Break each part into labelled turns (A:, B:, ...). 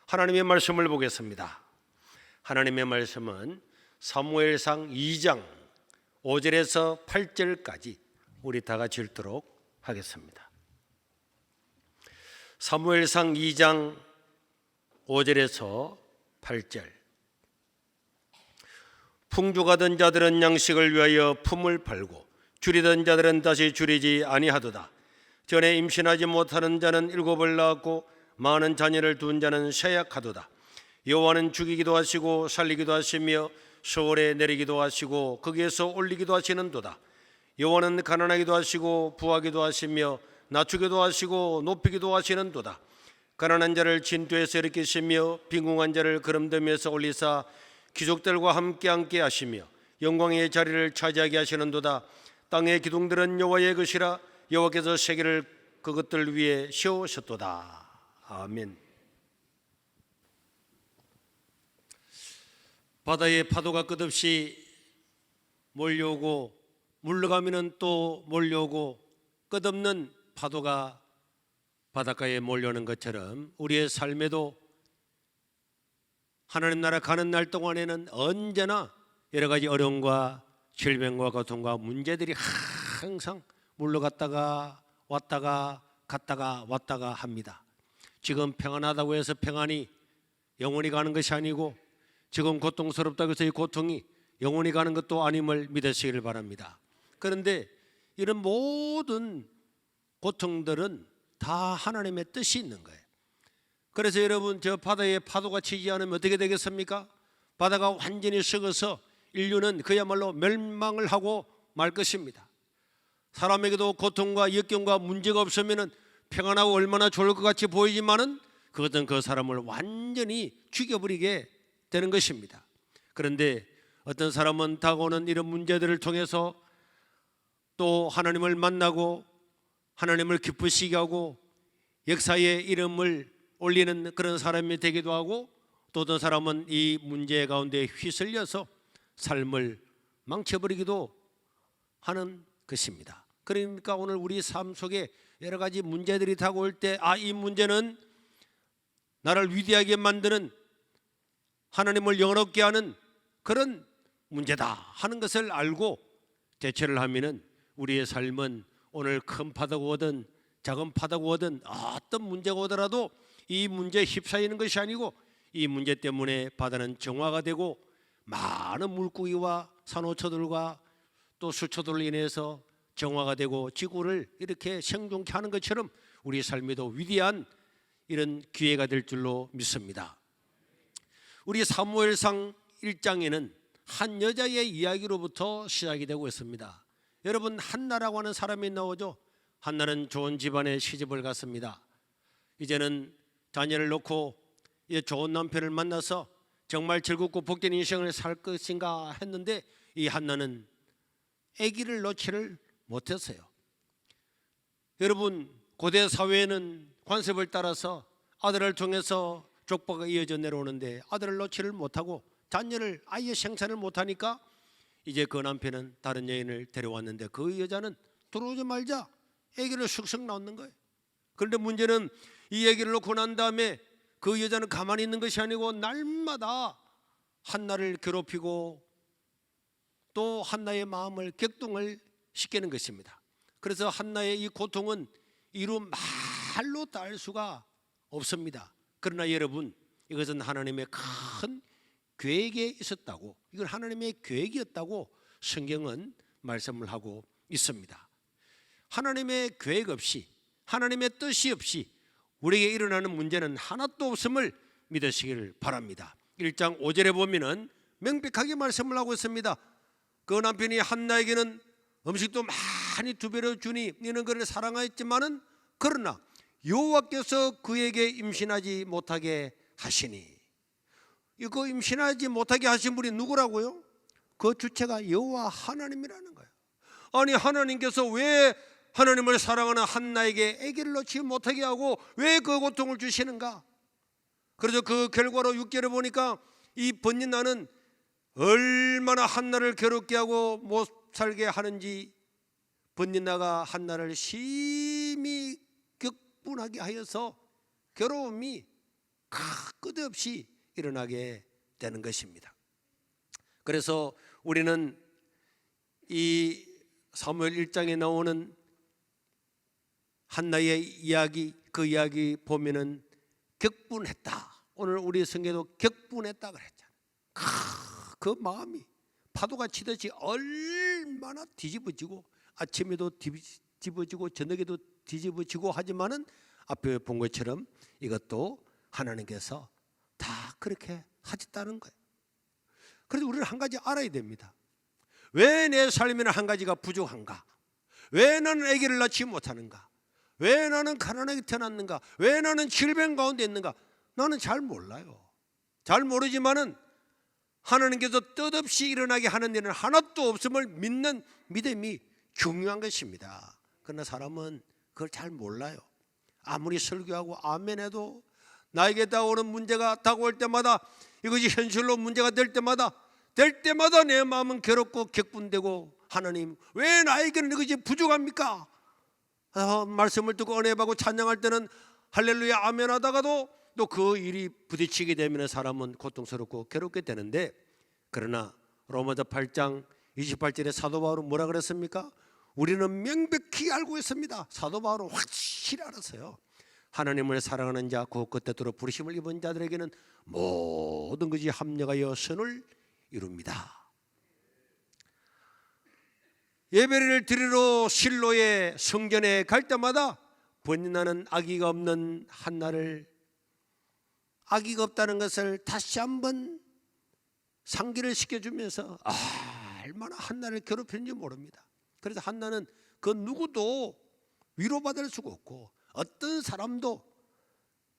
A: 하나님의 말씀을 보겠습니다. 하나님의 말씀은 사무엘상 2장 5절에서 8절까지 우리 다 같이 읽도록 하겠습니다. 사무엘상 2장 5절에서 8절. 풍족하던 자들은 양식을 위하여 품을 팔고 줄이던 자들은 다시 줄이지 아니하도다. 전에 임신하지 못하는 자는 7을 낳았고 많은 자녀를 둔 자는 쇠약하도다. 여호와는 죽이기도 하시고 살리기도 하시며 소월에 내리기도 하시고 거기에서 올리기도 하시는도다. 여호와는 가난하기도 하시고 부하기도 하시며 낮추기도 하시고 높이기도 하시는도다. 가난한 자를 진토에서 일으키시며 빈궁한 자를 거름됨에서 올리사 귀족들과 함께 앉게 하시며 영광의 자리를 차지하게 하시는도다. 땅의 기둥들은 여호와의 것이라 여호와께서 세계를 그것들 위에 세우셨도다. 아멘. 바다에 파도가 끝없이 몰려오고 물러가면 또 몰려오고 끝없는 파도가 바닷가에 몰려오는 것처럼 우리의 삶에도 하나님 나라 가는 날 동안에는 언제나 여러 가지 어려움과 질병과 고통과 문제들이 항상 물러갔다가 왔다가 갔다가 왔다가 합니다. 지금 평안하다고 해서 평안이 영원히 가는 것이 아니고 지금 고통스럽다고 해서 이 고통이 영원히 가는 것도 아님을 믿으시기를 바랍니다. 그런데 이런 모든 고통들은 다 하나님의 뜻이 있는 거예요. 그래서 여러분, 저 바다에 파도가 치지 않으면 어떻게 되겠습니까? 바다가 완전히 썩어서 인류는 그야말로 멸망을 하고 말 것입니다. 사람에게도 고통과 역경과 문제가 없으면 평안하고 얼마나 좋을 것 같이 보이지만은 그것은 그 사람을 완전히 죽여버리게 되는 것입니다. 그런데 어떤 사람은 다가오는 이런 문제들을 통해서 또 하나님을 만나고 하나님을 기쁘시게 하고 역사의 이름을 올리는 그런 사람이 되기도 하고, 또 어떤 사람은 이 문제 가운데 휘둘려서 삶을 망쳐버리기도 하는 것입니다. 그러니까 오늘 우리 삶 속에 여러 가지 문제들이 다가올 때, 이 문제는 나를 위대하게 만드는, 하나님을 영원롭게 하는 그런 문제다 하는 것을 알고 대처를 하면은 우리의 삶은 오늘 큰 파도가 오든 작은 파도가 오든 어떤 문제가 오더라도 이 문제에 휩싸이는 것이 아니고 이 문제 때문에 바다는 정화가 되고 많은 물고기와 산호초들과 또 수초들로 인해서 정화가 되고 지구를 이렇게 생존케 하는 것처럼 우리 삶에도 위대한 이런 기회가 될 줄로 믿습니다. 우리 사무엘상 1장에는 한 여자의 이야기로부터 시작이 되고 있습니다. 여러분, 한나라고 하는 사람이 나오죠. 한나는 좋은 집안에 시집을 갔습니다. 이제는 자녀를 놓고 좋은 남편을 만나서 정말 즐겁고 복된 인생을 살 것인가 했는데 이 한나는 아기를 놓지를 못했어요. 여러분, 고대 사회에는 관습을 따라서 아들을 통해서 족보가 이어져 내려오는데 아들을 놓지를 못하고 자녀를 아예 생산을 못하니까 이제 그 남편은 다른 여인을 데려왔는데 그 여자는 들어오지 말자 아기를 쑥쑥 낳는 거예요. 그런데 문제는 이 아기를 놓고 난 다음에 그 여자는 가만히 있는 것이 아니고 날마다 한나를 괴롭히고 또 한나의 마음을 격동을 시키는 것입니다. 그래서 한나의 이 고통은 이루 말로 닿을 수가 없습니다. 그러나 여러분, 이것은 하나님의 큰 계획에 있었다고, 이건 하나님의 계획이었다고 성경은 말씀을 하고 있습니다. 하나님의 계획 없이, 하나님의 뜻이 없이 우리에게 일어나는 문제는 하나도 없음을 믿으시기를 바랍니다. 1장 5절에 보면은 명백하게 말씀을 하고 있습니다. 그 남편이 한나에게는 음식도 많이 두 배로 주니 이는 그를 사랑하였지만은 그러나 여호와께서 그에게 임신하지 못하게 하시니, 이거 임신하지 못하게 하신 분이 누구라고요? 그 주체가 여호와 하나님이라는 거예요. 아니, 하나님께서 왜 하나님을 사랑하는 한나에게 아기를 낳지 못하게 하고 왜 그 고통을 주시는가? 그래서 그 결과로 6절에 보니까 이 번민나는 얼마나 한나를 괴롭게 하고 못 살게 하는지 번민나가 한나를 심히 격분하게 하여서 괴로움이 끝없이 일어나게 되는 것입니다. 그래서 우리는 이 사무엘 1장에 나오는 한나의 이야기, 그 이야기 보면은 격분했다. 오늘 우리 성경에도 격분했다 그랬잖아요. 그 마음이 파도가 치듯이 얼마나 뒤집어지고, 아침에도 뒤집어지고 저녁에도 뒤집어지고 하지만은 앞에 본 것처럼 이것도 하나님께서 다 그렇게 하셨다는 거예요. 그래서 우리는 한 가지 알아야 됩니다. 왜 내 삶에는 한 가지가 부족한가? 왜 나는 아기를 낳지 못하는가? 왜 나는 가난하게 태어났는가? 왜 나는 질병 가운데 있는가? 나는 잘 몰라요. 잘 모르지만은 하나님께서 뜻없이 일어나게 하는 일은 하나도 없음을 믿는 믿음이 중요한 것입니다. 그러나 사람은 그걸 잘 몰라요. 아무리 설교하고 아멘해도 나에게 다가오는 문제가 다가올 때마다, 이것이 현실로 문제가 될 때마다 내 마음은 괴롭고 격분되고, 하나님 왜 나에게는 이것이 부족합니까? 말씀을 듣고 은혜받고 찬양할 때는 할렐루야 아멘 하다가도 또 그 일이 부딪히게 되면 사람은 고통스럽고 괴롭게 되는데, 그러나 로마서 8장 28절에 사도 바울은 뭐라 그랬습니까? 우리는 명백히 알고 있습니다. 사도 바울은 확실히 알았어요. 하나님을 사랑하는 자, 그 끝에도록 부르심을 입은 자들에게는 모든 것이 합력하여 선을 이룹니다. 예배를 드리러 실로의 성전에 갈 때마다 번민나는 아기가 없는 한나를, 아기가 없다는 것을 다시 한번 상기를 시켜주면서 얼마나 한나를 괴롭혔는지 모릅니다. 그래서 한나는 그 누구도 위로받을 수가 없고, 어떤 사람도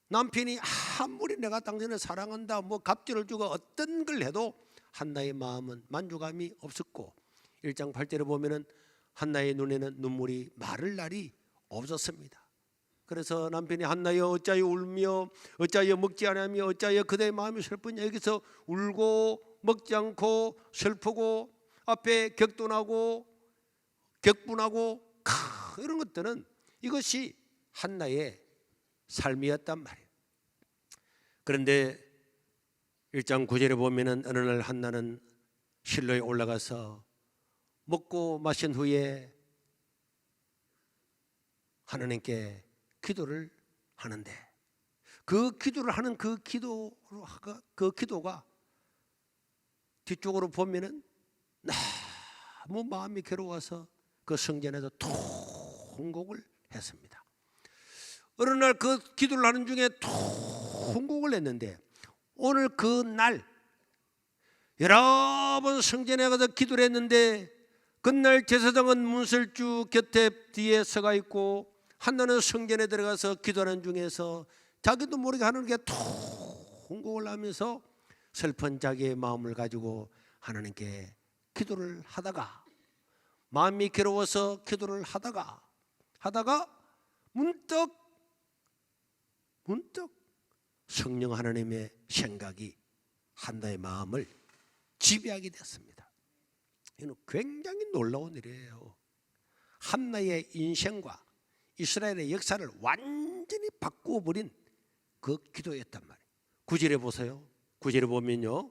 A: 남편이 아무리 내가 당신을 사랑한다 뭐 갑질을 주고 어떤 걸 해도 한나의 마음은 만족감이 없었고, 1장 8절에 보면은 한나의 눈에는 눈물이 마를 날이 없었습니다. 그래서 남편이 한나여 어찌하여 울며 어찌하여 먹지 않으며 어찌하여 그대의 마음이 슬프냐, 여기서 울고 먹지 않고 슬프고 앞에 격분하고 이런 것들은 이것이 한나의 삶이었단 말이에요. 그런데 1장 9절에 보면은 어느 날 한나는 실로에 올라가서 먹고 마신 후에 하나님께 기도를 하는데, 그 기도를 하는 그 기도가 뒤쪽으로 보면은 너무 마음이 괴로워서 그 성전에서 통곡을 했습니다. 어느 날 그 기도를 하는 중에 통곡을 했는데, 오늘 그 날 여러 번 성전에 가서 기도를 했는데, 그날 제사장은 문설주 곁에 뒤에 서가 있고, 한나는 성전에 들어가서 기도하는 중에서 자기도 모르게 하나님께 통곡을 하면서 슬픈 자기의 마음을 가지고 하나님께 기도를 하다가, 마음이 괴로워서 기도를 하다가 문득 성령 하나님의 생각이 한나의 마음을 지배하게 됐습니다. 이는 굉장히 놀라운 일이에요. 한나의 인생과 이스라엘의 역사를 완전히 바꾸어버린 그 기도였단 말이에요. 9절에 보세요. 9절에 보면요,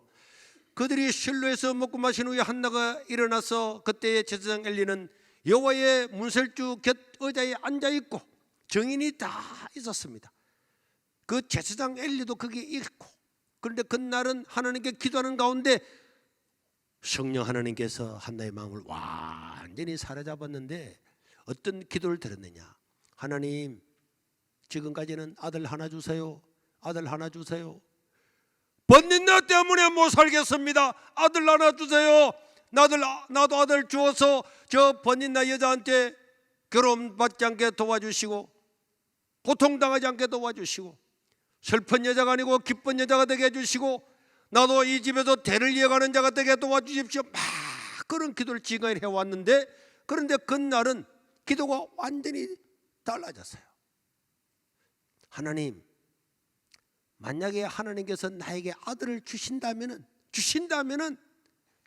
A: 그들이 실로에서 먹고 마신 후에 한나가 일어나서 그때의 제사장 엘리는 여호와의 문설주 곁 의자에 앉아있고, 증인이 다 있었습니다. 그 제사장 엘리도 거기에 있고, 그런데 그날은 하나님께 기도하는 가운데 성령 하나님께서 한나의 마음을 완전히 사로잡았는데, 어떤 기도를 드렸느냐? 하나님, 지금까지는 아들 하나 주세요, 아들 하나 주세요. 번민나 때문에 못 살겠습니다. 아들 하나 주세요. 나도 아들 주어서 저 번민나 여자한테 괴로움 받지 않게 도와주시고, 고통당하지 않게 도와주시고, 슬픈 여자가 아니고 기쁜 여자가 되게 해주시고, 나도 이 집에서 대를 이어가는 자가 되게 도와주십시오. 막 그런 기도를 지금까지 해왔는데, 그런데 그날은 기도가 완전히 달라졌어요. 하나님, 만약에 하나님께서 나에게 아들을 주신다면은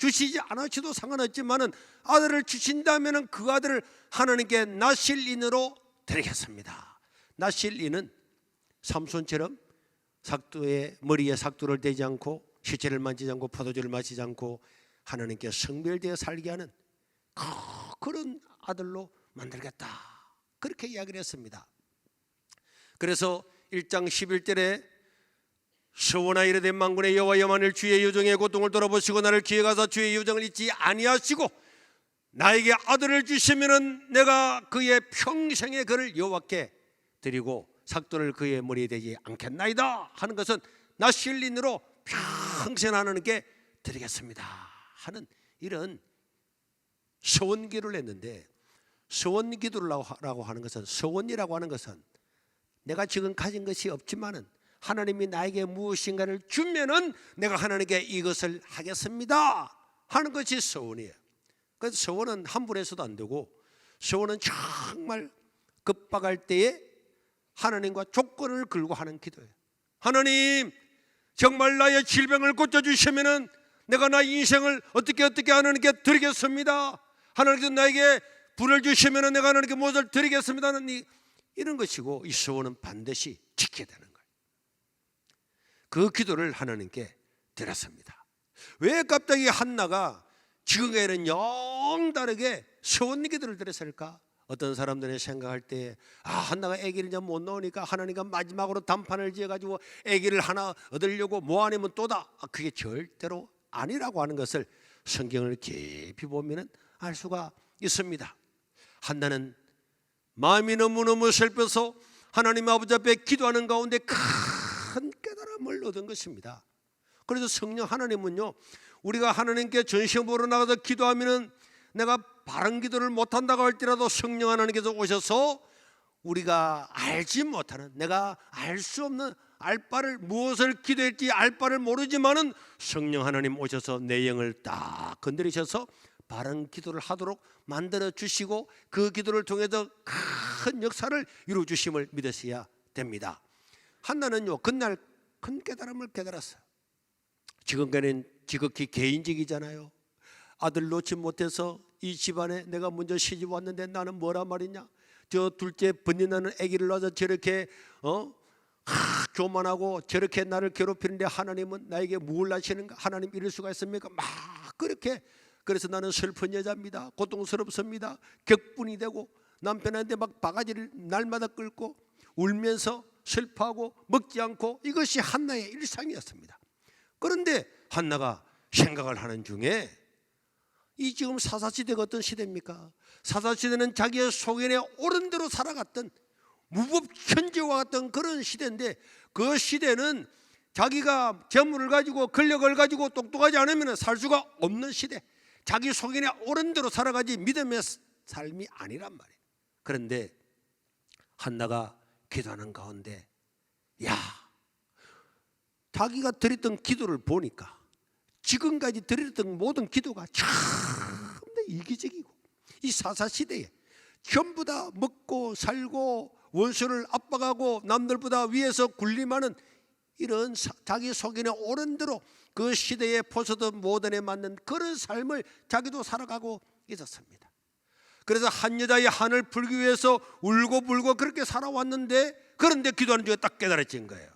A: 주시지 않으셔도 상관없지만은 아들을 주신다면은 그 아들을 하나님께 나실인으로 드리겠습니다. 나실인은 삼손처럼 삭두의 머리에 삭두를 대지 않고 시체를 만지지 않고 포도주를 마시지 않고 하나님께 성별되어 살게 하는 그런 아들로 만들겠다, 그렇게 이야기를 했습니다. 그래서 1장 11절에 서원하 이르되 만군의 여호와여 만일 주의 여정의 고통을 돌아보시고 나를 기회 가서 주의 여정을 잊지 아니하시고 나에게 아들을 주시면은 내가 그의 평생의 그를 여호와께 드리고 삭도를 그의 머리에 대지 않겠나이다 하는 것은 나실린으로 평생 하나님께 드리겠습니다 하는 이런 서원기도를 했는데, 서원기도라고 하는 것은, 서원이라고 하는 것은 내가 지금 가진 것이 없지만은 하나님이 나에게 무엇인가를 주면은 내가 하나님께 이것을 하겠습니다 하는 것이 서원이에요. 그래서 서원은 함부로 해서도 안 되고, 서원은 정말 급박할 때에 하나님과 조건을 걸고 하는 기도예요. 하나님, 정말 나의 질병을 고쳐주시면은 내가 나의 인생을 어떻게 하나님께 드리겠습니다. 하나님께서 나에게 불을 주시면은 내가 하나님께 무엇을 드리겠습니다는 이런 것이고, 이 서원은 반드시 지켜야 되는 거예요. 그 기도를 하나님께 드렸습니다. 왜 갑자기 한나가 지금과는 영 다르게 서원 기도를 드렸을까? 어떤 사람들이 생각할 때 한나가 아기를 이제 못 낳으니까 하나님과 마지막으로 단판을 지어가지고 아기를 하나 얻으려고 뭐 아니면 또다, 그게 절대로 아니라고 하는 것을 성경을 깊이 보면 알 수가 있습니다. 한나는 마음이 너무너무 슬퍼서 하나님 아버지 앞에 기도하는 가운데 큰 깨달음을 얻은 것입니다. 그래서 성령 하나님은요, 우리가 하나님께 전시험 보러 나가서 기도하면은 내가 바른 기도를 못한다고 할지라도 성령 하나님께서 오셔서 우리가 알지 못하는, 내가 알 수 없는, 알 바를, 무엇을 기도할지 알 바를 모르지만은 성령 하나님 오셔서 내 영을 딱 건드리셔서 바른 기도를 하도록 만들어 주시고 그 기도를 통해서 큰 역사를 이루어 주심을 믿으셔야 됩니다. 한나는요, 그날 큰 깨달음을 깨달았어요. 지금까지는 지극히 개인적이잖아요. 아들 놓지 못해서 이 집안에 내가 먼저 시집 왔는데 나는 뭐란 말이냐, 저 둘째 번뇌나는 아기를 낳아서 저렇게 교만하고 저렇게 나를 괴롭히는데 하나님은 나에게 뭘 하시는가, 하나님 이럴 수가 있습니까? 막 그렇게, 그래서 나는 슬픈 여자입니다. 고통스럽습니다. 격분이 되고 남편한테 막 바가지를 날마다 끌고 울면서 슬퍼하고 먹지 않고, 이것이 한나의 일상이었습니다. 그런데 한나가 생각을 하는 중에 이 지금 사사시대가 어떤 시대입니까? 사사시대는 자기의 소견에 옳은 대로 살아갔던 무법천지와 같던 그런 시대인데, 그 시대는 자기가 재물을 가지고 권력을 가지고 똑똑하지 않으면 살 수가 없는 시대, 자기 소견에 옳은 대로 살아가지 믿음의 삶이 아니란 말이에요. 그런데 한나가 기도하는 가운데 자기가 드렸던 기도를 보니까 지금까지 드렸던 모든 기도가 참 이기적이고, 이 사사시대에 전부 다 먹고 살고 원수를 압박하고 남들보다 위에서 군림하는 이런 자기 소견에 옳은 대로 그 시대의 포서든 모던에 맞는 그런 삶을 자기도 살아가고 있었습니다. 그래서 한 여자의 한을 풀기 위해서 울고불고 그렇게 살아왔는데, 그런데 기도하는 중에 딱 깨달아진 거예요.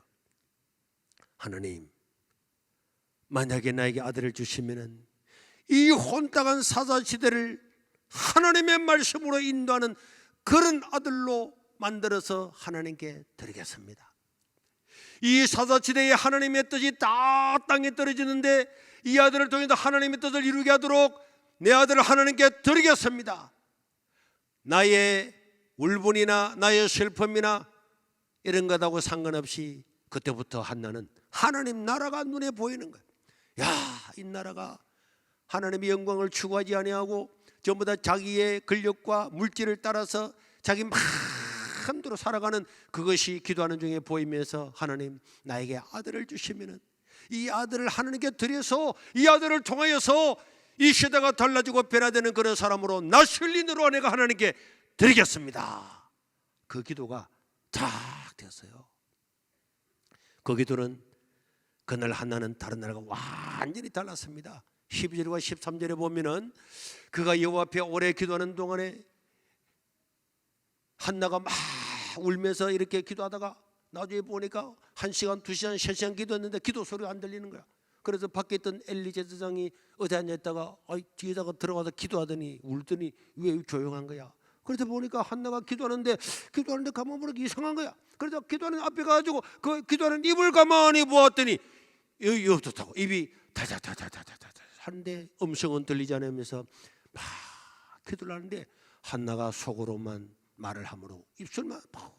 A: 하나님, 만약에 나에게 아들을 주시면은 이 혼탁한 사사시대를 하나님의 말씀으로 인도하는 그런 아들로 만들어서 하나님께 드리겠습니다. 이 사사시대에 하나님의 뜻이 다 땅에 떨어지는데 이 아들을 통해서 하나님의 뜻을 이루게 하도록 내 아들을 하나님께 드리겠습니다. 나의 울분이나 나의 슬픔이나 이런 것하고 상관없이 그때부터 한나는 하나님 나라가 눈에 보이는 거예요. 이 나라가 하나님의 영광을 추구하지 아니하고 전부 다 자기의 권력과 물질을 따라서 자기 마음대로 살아가는 그것이 기도하는 중에 보이면서, 하나님 나에게 아들을 주시면은 이 아들을 하나님께 드려서 이 아들을 통하여서 이 시대가 달라지고 변화되는 그런 사람으로 나실린으로 내가 하나님께 드리겠습니다. 그 기도가 딱 되었어요. 그 기도는 그날 한나는 다른 날과 완전히 달랐습니다. 12절과 13절에 보면은 그가 여호와 앞에 오래 기도하는 동안에 한나가 막 울면서 이렇게 기도하다가 나중에 보니까 1시간, 2시간, 3시간 기도했는데 기도 소리가 안 들리는 거야. 그래서 밖에 있던 엘리 제사장이 어디 앉아있다가 뒤에다가 들어가서 기도하더니 울더니 왜 조용한 거야. 그래서 보니까 한나가 기도하는데 가만 보니까 이상한 거야. 그래서 기도하는 앞에 가가지고 그 기도하는 입을 가만히 보았더니 여기 없었다고. 입이 다다다다다다다 하는데 음성은 들리지 않으면서 막 기도를 하는데 한나가 속으로만 말을 하므로 입술만 막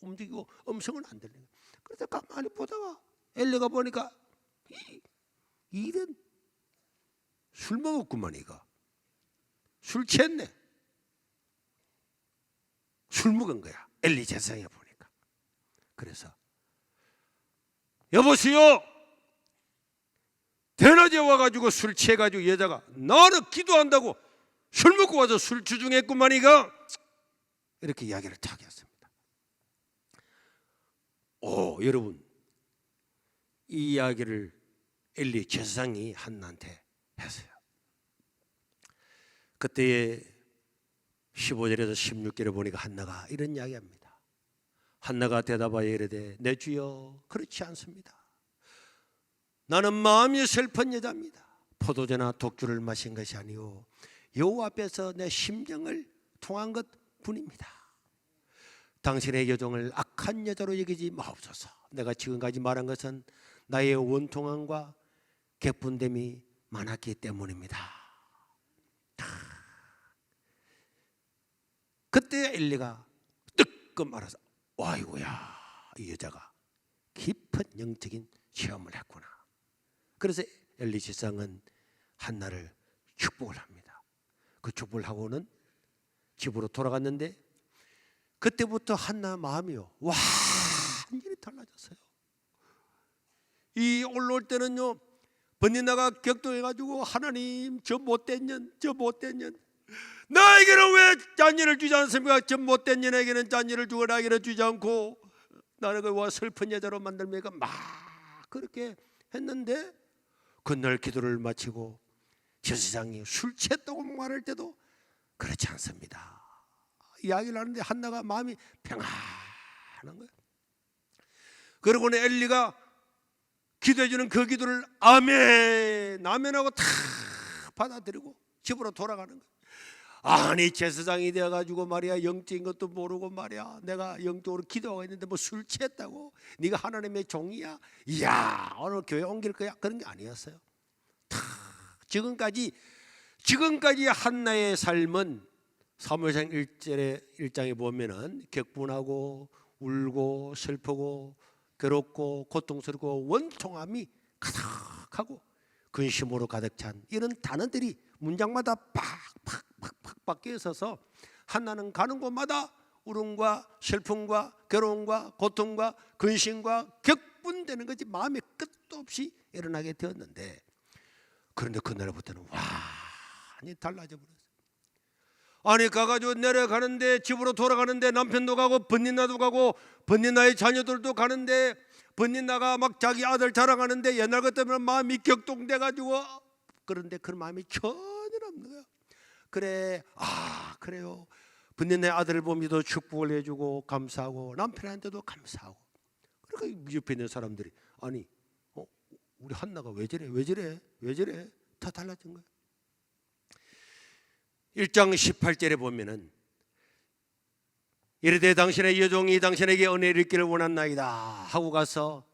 A: 움직이고 음성은 안 들리는 거야. 그래서 가만히 보다가 엘리가 보니까 이런 술 먹었구만. 이거 술 취했네. 술 먹은 거야. 엘리 제사장이 보니까. 그래서 여보세요, 대낮에 와가지고 술 취해가지고 여자가 나는 기도한다고 술 먹고 와서 술 주중했구만. 이거 이렇게 이야기를 탁 했습니다. 여러분, 이 이야기를 엘리 제사장이 한나한테 했어요. 그때의 15절에서 16절에 보니까 한나가 이런 이야기합니다. 한나가 대답하여 이르되 내 주여 그렇지 않습니다. 나는 마음이 슬픈 여자입니다. 포도주나 독주를 마신 것이 아니오 여호와 앞에서 내 심정을 통한 것 뿐입니다. 당신의 여종을 악한 여자로 여기지 마옵소서. 내가 지금까지 말한 것은 나의 원통함과 객분됨이 많았기 때문입니다. 그때 엘리가 뜨끔 알아서 아이고야, 이 여자가 깊은 영적인 체험을 했구나. 그래서 엘리 제사장은 한나를 축복을 합니다. 그 축복을 하고는 집으로 돌아갔는데 그때부터 한나 마음이요 완전히 달라졌어요. 이 올라올 때는요 번니나가 격동해가지고 하나님 저 못된 년 나에게는 왜 자녀를 주지 않습니까? 저 못된 년에게는 자녀를 주고 나에게는 주지 않고 나를 와 슬픈 여자로 만들니까 막 그렇게 했는데 그날 기도를 마치고 제사장이 술 취했다고 말할 때도 그렇지 않습니다. 이야기를 하는데 한나가 마음이 평안한 거예요. 그러고는 엘리가 기도해주는 그 기도를 아멘하고 다 받아들이고 집으로 돌아가는 거예요. 아니 제사장이 되어가지고 말이야 영적인 것도 모르고 말이야 내가 영적으로 기도하고 있는데 뭐 술 취했다고 네가 하나님의 종이야? 이야 오늘 교회 옮길 거야? 그런 게 아니었어요. 다 지금까지 한나의 삶은 사무엘상 1장에 보면은 격분하고 울고 슬프고 괴롭고 고통스럽고 원통함이 가득하고 근심으로 가득 찬 이런 단어들이 문장마다 팍팍팍팍 바뀌어 있어서 한나는 가는 곳마다 울음과 슬픔과 괴로움과 고통과 근심과 격분되는 것이 마음에 끝도 없이 일어나게 되었는데 그런데 그날부터는 완전히 달라져 버렸어요. 아니 가가지고 내려가는데 집으로 돌아가는데 남편도 가고 번니나도 가고 번니나의 자녀들도 가는데 번니나가 막 자기 아들 자랑하는데 옛날 같으면 마음이 격동돼가지고 그런데 그런 마음이 전혀 없는 거야. 그래 그래요. 번니나의 아들을 보면서 축복을 해주고 감사하고 남편한테도 감사하고 그러니까 옆에 있는 사람들이 아니 우리 한나가 왜 저래 다 달라진 거야. 1장 18절에 보면은 이르되 당신의 여종이 당신에게 은혜를 입기를 원한나이다 하고 가서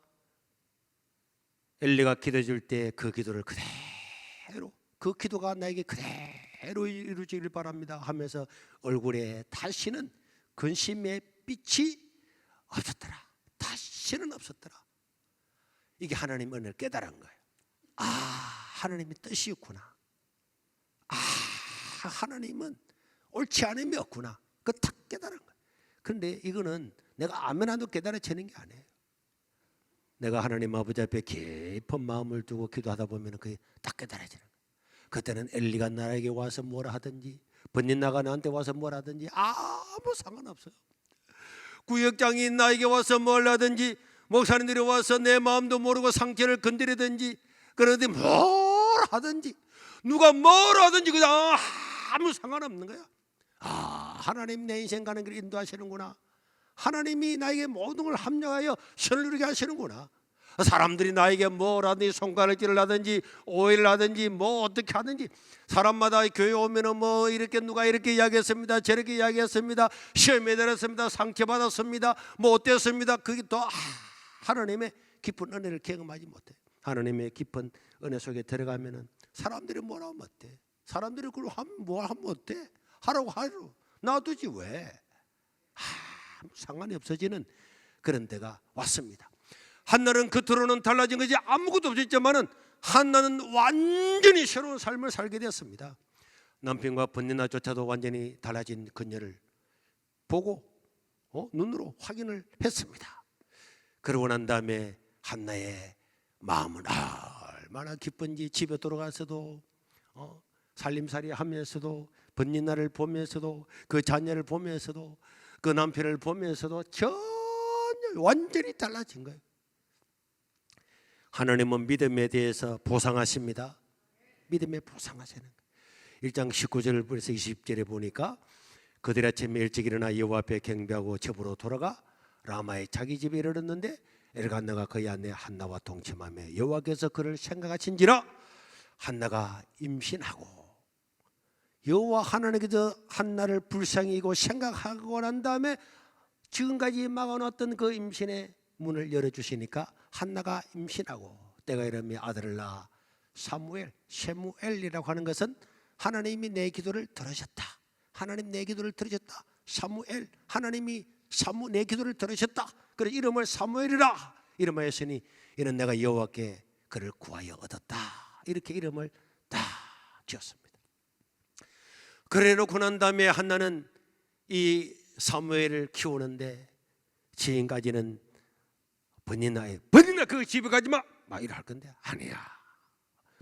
A: 엘리가 기도해 줄 때 그 기도를 그대로 그 기도가 나에게 그대로 이루어지길 바랍니다 하면서 얼굴에 다시는 근심의 빛이 없었더라. 다시는 없었더라. 이게 하나님 은혜를 깨달은 거예요. 하나님의 뜻이었구나. 하나님은 옳지 않음이 없구나. 그거 탁 깨달은 거예요. 그런데 이거는 내가 아멘하도 깨달아지는 게 아니에요. 내가 하나님 아버지 앞에 깊은 마음을 두고 기도하다 보면 그게 딱 깨달아지는 거예요. 그때는 엘리가 나에게 와서 뭐라 하든지 번니나가 나한테 와서 뭐라 하든지 아무 상관없어요. 구역장이 나에게 와서 뭘 하든지 목사님들이 와서 내 마음도 모르고 상처를 건드리든지 그러든지 뭘 하든지 누가 뭘 하든지 그냥 아무 상관없는 거야. 하나님 내 인생 가는 길 인도하시는구나. 하나님이 나에게 모든 걸 합력하여 선을 이루게 하시는구나. 사람들이 나에게 뭐라든지 손가락질을 하든지 오해를 하든지 뭐 어떻게 하든지, 사람마다 교회 오면은 뭐 이렇게 누가 이렇게 이야기했습니다, 저렇게 이야기했습니다, 시험에 들었습니다, 상처받았습니다, 뭐 어땠습니다. 그게 또 하나님의 깊은 은혜를 경험하지 못해. 하나님의 깊은 은혜 속에 들어가면은 사람들이 뭐라 하면 어때? 사람들이 그걸 뭐 하면 어때? 하라고 하죠. 놔두지 왜? 상관이 없어지는 그런 때가 왔습니다. 한나는 겉으로는 달라진 것이 아무것도 없었지만은 한나는 완전히 새로운 삶을 살게 되었습니다. 남편과 번니나조차도 완전히 달라진 그녀를 보고 눈으로 확인을 했습니다. 그러고 난 다음에 한나의 마음은 얼마나 기쁜지, 집에 돌아가서도 살림살이 하면서도, 번니나를 보면서도, 그 자녀를 보면서도, 그 남편을 보면서도 전혀 완전히 달라진 거예요. 하나님은 믿음에 대해서 보상하십니다. 믿음에 보상하시는 거예요. 1장 19절에서 20절에 보니까 그들이 아침에 일찍 일어나 여호와 앞에 경배하고 집으로 돌아가 라마의 자기 집에 이르렀는데 엘간나가 그의 아내 한나와 동침하며 여호와께서 그를 생각하신지라 한나가 임신하고, 여호와 하나님께서 한나를 불쌍히 여기고 생각하고 난 다음에 지금까지 막아놨던 그 임신의 문을 열어주시니까 한나가 임신하고 때가 이르면 아들을 낳아 셰무엘이라고 하는 것은 하나님이 내 기도를 들으셨다. 하나님 내 기도를 들으셨다. 사무엘, 하나님이 내 기도를 들으셨다. 그래서 이름을 사무엘이라 이름하였으니 이는 내가 여호와께 그를 구하여 얻었다. 이렇게 이름을 다 지었습니다. 그래 놓고 난 다음에 한나는 이 사무엘을 키우는데 지금까지는 번니나 그 집에 가지 마 막 이럴 건데 아니야.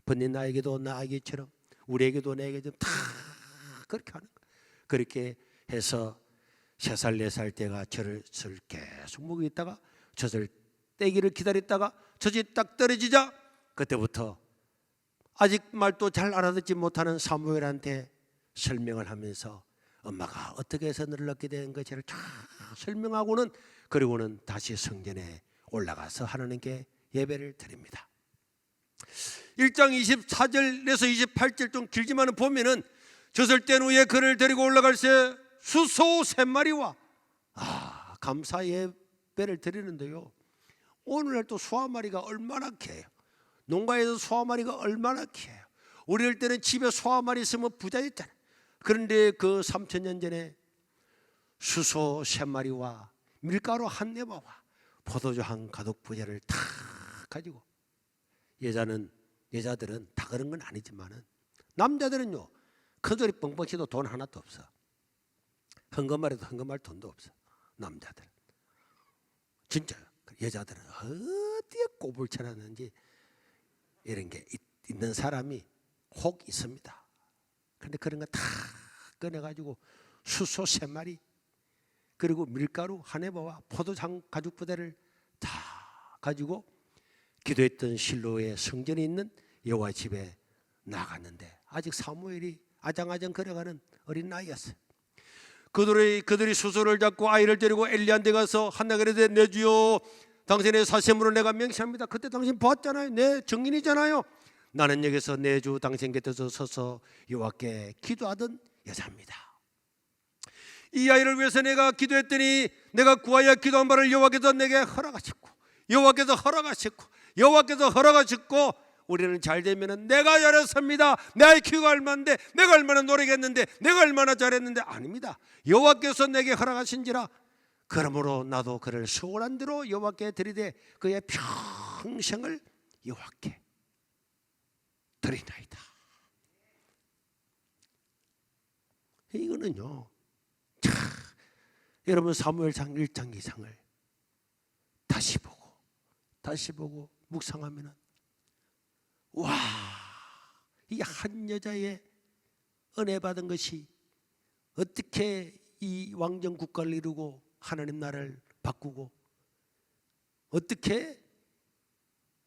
A: 번니나에게도 나에게처럼 우리에게도 내게도 다 그렇게 하는 거야. 그렇게 해서 3살 4살 때가 젖을 계속 먹고 있다가 젖을 떼기를 기다렸다가 젖이 딱 떨어지자 그때부터 아직 말도 잘 알아듣지 못하는 사무엘한테 설명을 하면서 엄마가 어떻게 해서 너를 낳게 된 것을 쫙 설명하고는, 그리고는 다시 성전에 올라가서 하나님께 예배를 드립니다. 1장 24절에서 28절 좀 길지만 보면은 젖을 뗀 후에 그를 데리고 올라갈새 수소 3마리와 감사 예배를 드리는데요, 오늘날 또 소 1마리가 얼마나 귀해요. 농가에서 소 1마리가 얼마나 귀해요. 우리 때는 집에 소 1마리 있으면 부자였잖아요. 그런데 그 3000년 전에 수소 3마리와 밀가루 한 네바와 포도주 한 가득 부자를 다 가지고, 여자들은 다 그런 건 아니지만은 남자들은요 큰소리 뻥뻥 치도 돈 하나도 없어. 헌금말해도 헌금할 돈도 없어. 남자들은 진짜요. 여자들은 어디에 꼽을 쳐놨는지 이런 게 있는 사람이 혹 있습니다. 그런데 그런 거 다 꺼내가지고 수소 3마리 그리고 밀가루 한 에바와 포도장 가죽 부대를 다 가지고 기도했던 실로의 성전이 있는 여호와 집에 나갔는데 아직 사무엘이 아장아장 걸어가는 어린 나이였어요. 그들이 수소를 잡고 아이를 데리고 엘리한테 가서 한나가 이르되 내 주여 당신의 사셈으로 내가 명시합니다. 그때 당신 보았잖아요. 내 증인이잖아요. 나는 여기서 내 주 당신 곁에서 서서 여호와께 기도하던 여자입니다. 이 아이를 위해서 내가 기도했더니 내가 구하여 기도한 바를 여호와께서 내게 허락하셨고 여호와께서 허락하셨고 우리는 잘 되면은 내가 잘했습니다. 내 아이 키우고 얼마인데 내가 얼마나 노력했는데 내가 얼마나 잘했는데 아닙니다. 여호와께서 내게 허락하신지라 그러므로 나도 그를 소원한 대로 여호와께 드리되 그의 평생을 여호와께 드리나이다. 이거는요 여러분 사무엘상 1장 2장을 다시 보고 묵상하면은 와, 이 한 여자의 은혜 받은 것이 어떻게 이 왕정 국가를 이루고 하나님 나라를 바꾸고 어떻게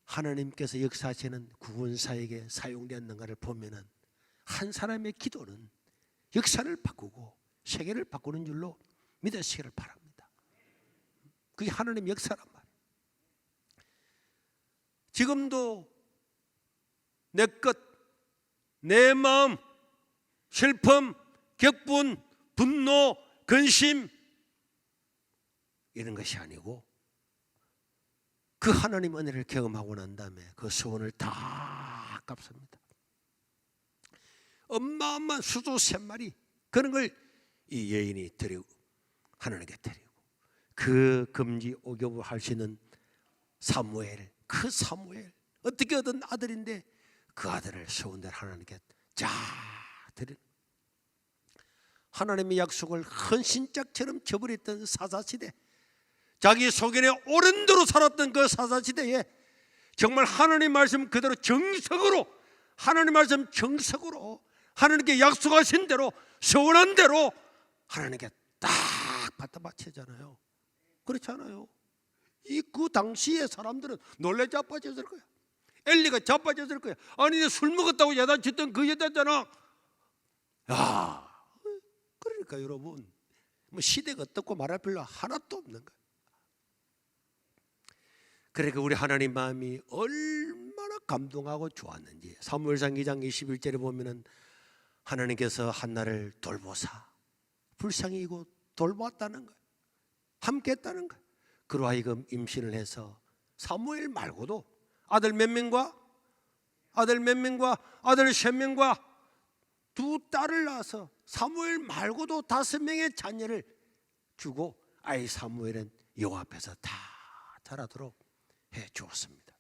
A: 하나님께서 역사하시는 구원사에게 사용되었는가를 보면은 한 사람의 기도는 역사를 바꾸고 세계를 바꾸는 줄로 믿으시기를 바랍니다. 그게 하나님의 역사란 말이에요. 지금도 내 것, 내 마음, 슬픔, 격분, 분노, 근심 이런 것이 아니고 그 하나님 은혜를 경험하고 난 다음에 그 소원을 다 갚습니다. 어마어마한 수조 3마리 그런 걸 이 여인이 드리고 하나님께 드리고 그 금지 오겹을 할 수 있는 사무엘, 그 사무엘 어떻게 얻은 아들인데 그 아들을 소원대로 하나님께 자 드리는 하나님의 약속을 헌신짝처럼 저버렸던 사사시대, 자기 소견에 옳은 대로 살았던 그 사사시대에 정말 하나님 말씀 그대로 정석으로 하나님 말씀 정석으로 하나님께 약속하신 대로 소원한 대로 하나님께 딱 갖다 바치잖아요. 그렇지 않아요? 그 당시의 사람들은 놀래 자빠졌을 거야. 엘리가 자빠졌을 거야. 아니 술 먹었다고 야단쳤던 그 여자잖아. 야, 그러니까 여러분 뭐 시대가 어떻고 말할 필요 하나도 없는 거야. 그러니까 우리 하나님 마음이 얼마나 감동하고 좋았는지 사무엘상 2장 21절에 보면은 하나님께서 한나를 돌보사 불쌍히 이고 돌보았다는 거예요. 함께 했다는 거예요. 그로 하여금 임신을 해서 사무엘 말고도 아들 몇 명과 아들 3명과 두 딸을 낳아서 사무엘 말고도 5명의 자녀를 주고 아이 사무엘은 여호와 앞에서 다 자라도록 해 주었습니다.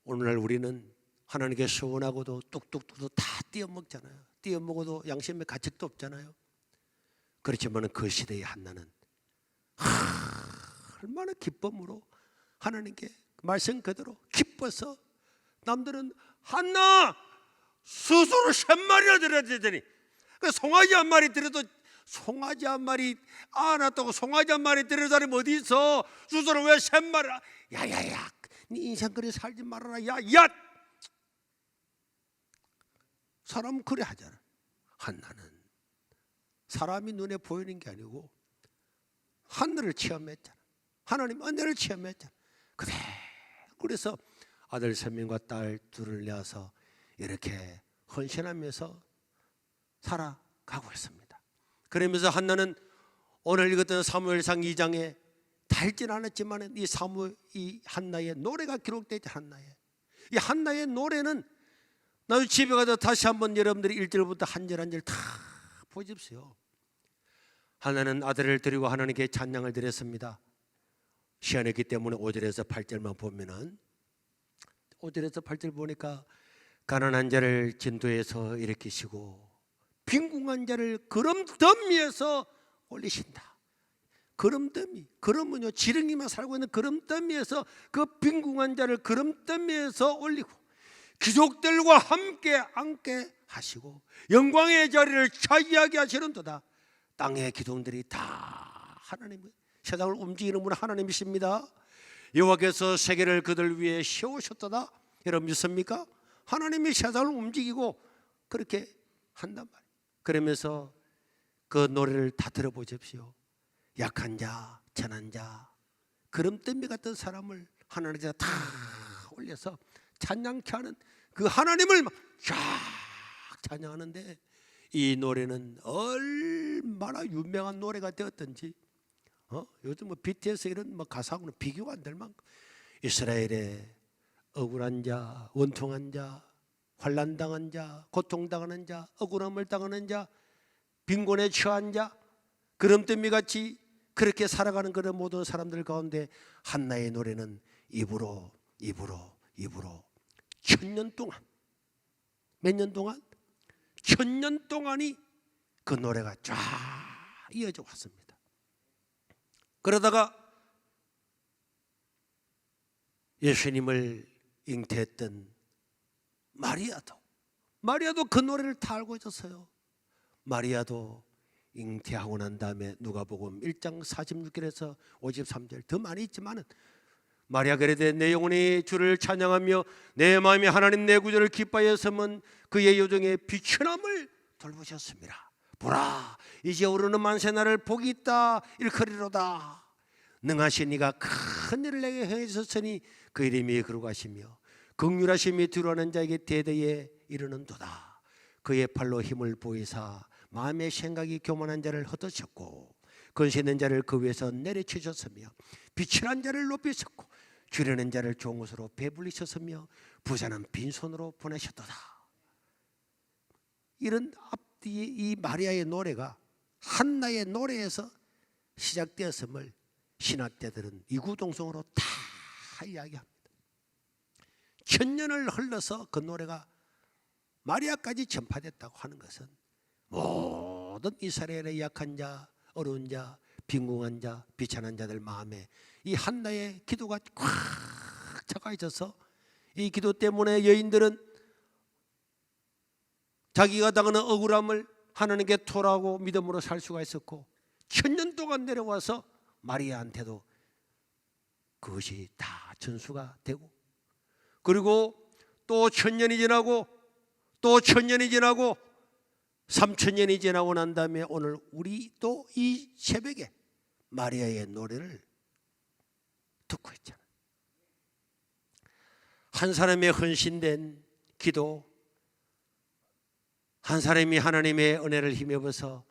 A: 오늘날 우리는 하나님께 소원하고도 뚝뚝뚝 다 띄어먹잖아요. 띄어먹어도 양심의 가책도 없잖아요. 그렇지만 그 시대의 한나는 얼마나 기쁨으로 하나님께 말씀 그대로 기뻐서 남들은 한나 스스로 3마리나 드려야 되더니 그 송아지 한 마리 드려도 송아지 한 마리 낳았다고 송아지 한 마리 드릴 사람이 어디 있어? 스스로 왜 3마리? 야야야, 네 인생 그리 살지 말아라. 야야, 사람은 그래 하잖아. 한나는 사람이 눈에 보이는 게 아니고 하늘을 체험했잖아. 하나님 은혜를 체험했잖아. 그래. 그래서 아들 3명과 딸 2을 낳아서 이렇게 헌신하면서 살아가고 있습니다. 그러면서 한나는 오늘 읽었던 사무엘상 2장에 달진 않았지만 이 한나의 노래가 기록되지. 이 한나의 노래는 나도 집에 가서 다시 한번 여러분들이 1절부터 한 절 한 절 다 보십시오. 하나는 아들을 드리고 하나님께 찬양을 드렸습니다. 시간이기 때문에 5절에서 8절만 보면은 5절에서 8절 보니까 가난한 자를 진도에서 일으키시고 빈궁한 자를 거름더미에서 올리신다. 거름더미, 거름은요 지렁이만 살고 있는 거름더미에서 그 빈궁한 자를 거름더미에서 올리고 귀족들과 함께 앉게 하시고 영광의 자리를 차지하게 하시는도다. 땅의 기둥들이 다 하나님, 세상을 움직이는 분은 하나님이십니다. 여호와께서 세계를 그들 위에 세우셨도다. 여러분 믿습니까? 하나님이 세상을 움직이고 그렇게 한단 말이에요. 그러면서 그 노래를 다 들어보십시오. 약한 자, 천한 자, 거름더미 같은 사람을 하나님께서 다 올려서 찬양케 하는 그 하나님을 쫙 찬양하는데 이 노래는 얼마나 유명한 노래가 되었던지 요즘 BTS 이런 가사하고는 비교가 안 될 만큼 이스라엘의 억울한 자, 원통한 자, 환난당한 자, 고통당하는 자, 억울함을 당하는 자, 빈곤에 처한 자, 거름더미 같이 그렇게 살아가는 그런 모든 사람들 가운데 한나의 노래는 입으로 1000년 동안, 몇 년 동안? 1000년 동안이 그 노래가 쫙 이어져 왔습니다. 그러다가 예수님을 잉태했던 마리아도 그 노래를 다 알고 있었어요. 마리아도 잉태하고 난 다음에 누가복음 1장 46절에서 53절 더 많이 있지만은 마리아 그레되 내 영혼이 주를 찬양하며 내 마음이 하나님 내 구주를 기뻐하였으면 그의 요정의 비천함을 돌보셨습니다. 보라, 이제 오르는 만세 나를 복이 있다 일컬이로다. 능하신 이가 큰 일을 내게 행해 주셨으니 그 이름이 거룩하시며 긍휼하심이 두려워하는 자에게 대대에 이르는도다. 그의 팔로 힘을 보이사 마음의 생각이 교만한 자를 헛되셨고 근세 있는 자를 그 위에서 내려치셨으며 비천한 자를 높이셨고 주려는 자를 좋은 것으로 배불리셨으며 부자는 빈손으로 보내셨도다. 이런 앞뒤 이 마리아의 노래가 한나의 노래에서 시작되었음을 신학자들은 이구동성으로 다 이야기합니다. 천년을 흘러서 그 노래가 마리아까지 전파됐다고 하는 것은 모든 이스라엘의 약한 자, 어려운 자, 빈궁한 자, 비천한 자들 마음에 이 한나의 기도가 꽉 차가 있어서 이 기도 때문에 여인들은 자기가 당하는 억울함을 하나님께 토라고 믿음으로 살 수가 있었고 천년 동안 내려와서 마리아한테도 그것이 다 전수가 되고 그리고 또 천년이 지나고 또 천년이 지나고 3,000년이 지나고 난 다음에 오늘 우리 또 이 새벽에 마리아의 노래를 듣고 있잖아요. 한 사람의 헌신된 기도, 한 사람이 하나님의 은혜를 힘입어서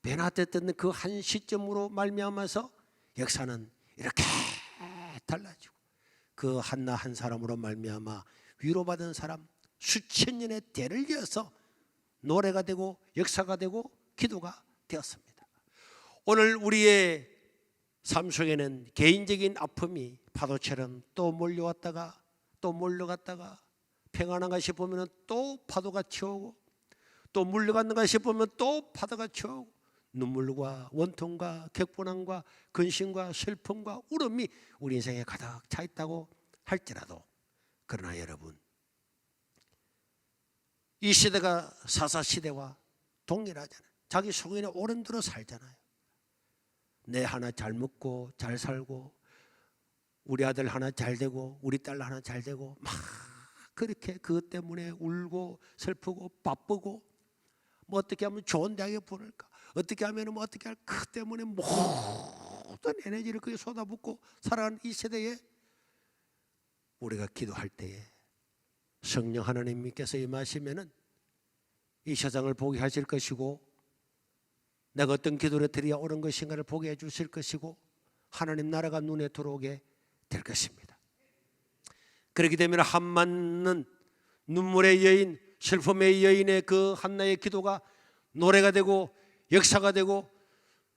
A: 변화됐던 그 한 시점으로 말미암아서 역사는 이렇게 달라지고 그 한나 한 사람으로 말미암아 위로받은 사람 수천 년의 대를 이어서 노래가 되고 역사가 되고 기도가 되었습니다. 오늘 우리의 삶 속에는 개인적인 아픔이 파도처럼 또 몰려왔다가 또 몰려갔다가 평안한가 싶으면 또 파도가 치오고 또 물려갔는가 싶으면 또 파도가 치오고 눈물과 원통과 격분함과 근심과 슬픔과 울음이 우리 인생에 가득 차 있다고 할지라도 그러나 여러분 이 시대가 사사시대와 동일하잖아요. 자기 속인에 오른 대로 살잖아요. 내 하나 잘 먹고 잘 살고 우리 아들 하나 잘 되고 우리 딸 하나 잘 되고 막 그렇게 그것 때문에 울고 슬프고 바쁘고 뭐 어떻게 하면 좋은 대학에 보낼까 어떻게 하면 뭐 어떻게 할까 그 때문에 모든 에너지를 그게 쏟아붓고 살아가는 이 세대에 우리가 기도할 때에 성령 하나님께서 임하시면은 이 세상을 보게 하실 것이고 내가 어떤 기도를 드려야 옳은 것인가를 보게 해 주실 것이고 하나님 나라가 눈에 들어오게 될 것입니다. 그렇기 때문에 한맞는 눈물의 여인 슬픔의 여인의 그 한나의 기도가 노래가 되고 역사가 되고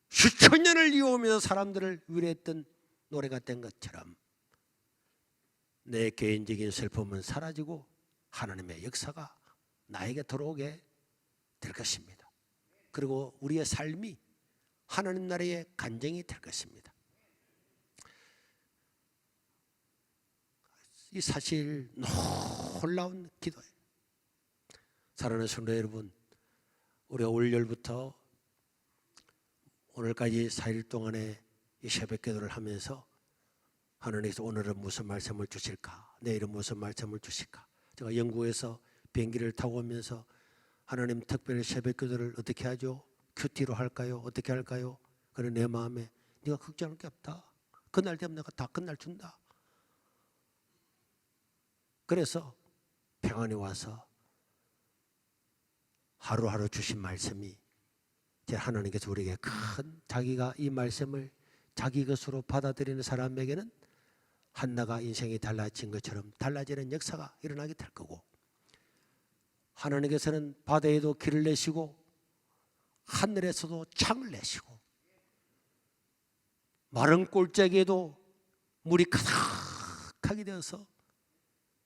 A: 수천 년을 이어오면서 사람들을 위로했던 노래가 된 것처럼 내 개인적인 슬픔은 사라지고 하나님의 역사가 나에게 들어오게 될 것입니다. 그리고 우리의 삶이 하나님 나라의 간증이 될 것입니다. 이 사실 놀라운 기도예요. 사랑하는 성도 여러분, 우리가 월요일부터 오늘까지 4일 동안의 이 새벽 기도를 하면서 하나님께서 오늘은 무슨 말씀을 주실까? 내일은 무슨 말씀을 주실까? 제가 영국에서 비행기를 타고 오면서 하나님 특별히 새벽 기도를 어떻게 하죠? 큐티로 할까요? 어떻게 할까요? 그래 내 마음에 네가 걱정할 게 없다. 그날 되면 내가 다 끝날 준다. 그래서 평안히 와서 하루하루 주신 말씀이 하나님께서 우리에게 큰 자기가 이 말씀을 자기 것으로 받아들이는 사람에게는 한나가 인생이 달라진 것처럼 달라지는 역사가 일어나게 될 거고 하나님께서는 바다에도 길을 내시고 하늘에서도 창을 내시고 마른 골짜기에도 물이 가득하게 되어서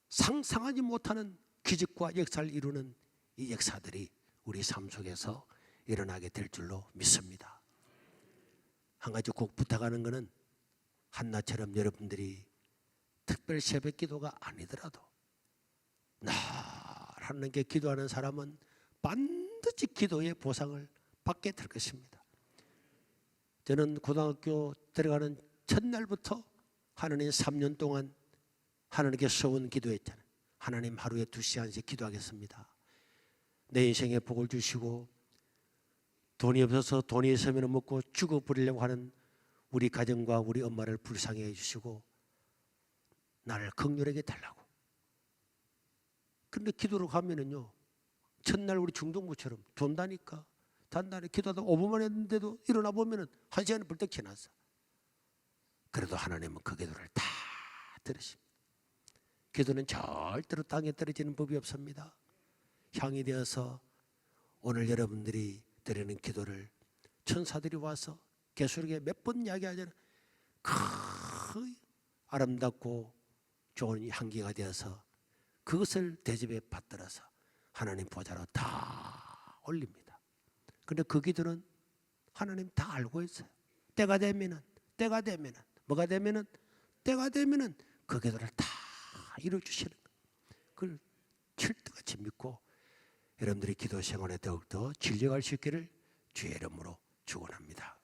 A: 상상하지 못하는 기적과 역사를 이루는 이 역사들이 우리 삶 속에서 일어나게 될 줄로 믿습니다. 한 가지 꼭 부탁하는 것은 한나처럼 여러분들이 특별 새벽 기도가 아니더라도 늘 하나님께 기도하는 사람은 반드시 기도의 보상을 받게 될 것입니다. 저는 고등학교 들어가는 첫날부터 하나님 3년 동안 하나님께 서원 기도했잖아요. 하나님 하루에 2시간씩 기도하겠습니다. 내 인생에 복을 주시고 돈이 없어서 돈이 있으면 먹고 죽어버리려고 하는 우리 가정과 우리 엄마를 불쌍히 해주시고 나를 긍휼하게 달라고. 그런데 기도로 가면은요, 첫날 우리 중동부처럼 돈다니까 단단히 기도하다 5분만 했는데도 일어나 보면은 1시간이 벌떡 지났어. 그래도 하나님은 그 기도를 다 들으십니다. 기도는 절대로 땅에 떨어지는 법이 없습니다. 향이 되어서 오늘 여러분들이 드리는 기도를 천사들이 와서 계수록에 몇 번 이야기하잖아요. 그 아름답고 좋은 향기가 되어서 그것을 대접에 받들어서 하나님 보좌로 다 올립니다. 그런데 그 기도는 하나님 다 알고 있어요. 때가 되면은 뭐가 되면은 때가 되면은 그 기도를 다 이루어주시는 거예요. 그걸 철떡같이 믿고 여러분들이 기도 생활에 더욱더 진력할 수 있기를 주의 이름으로 축원합니다.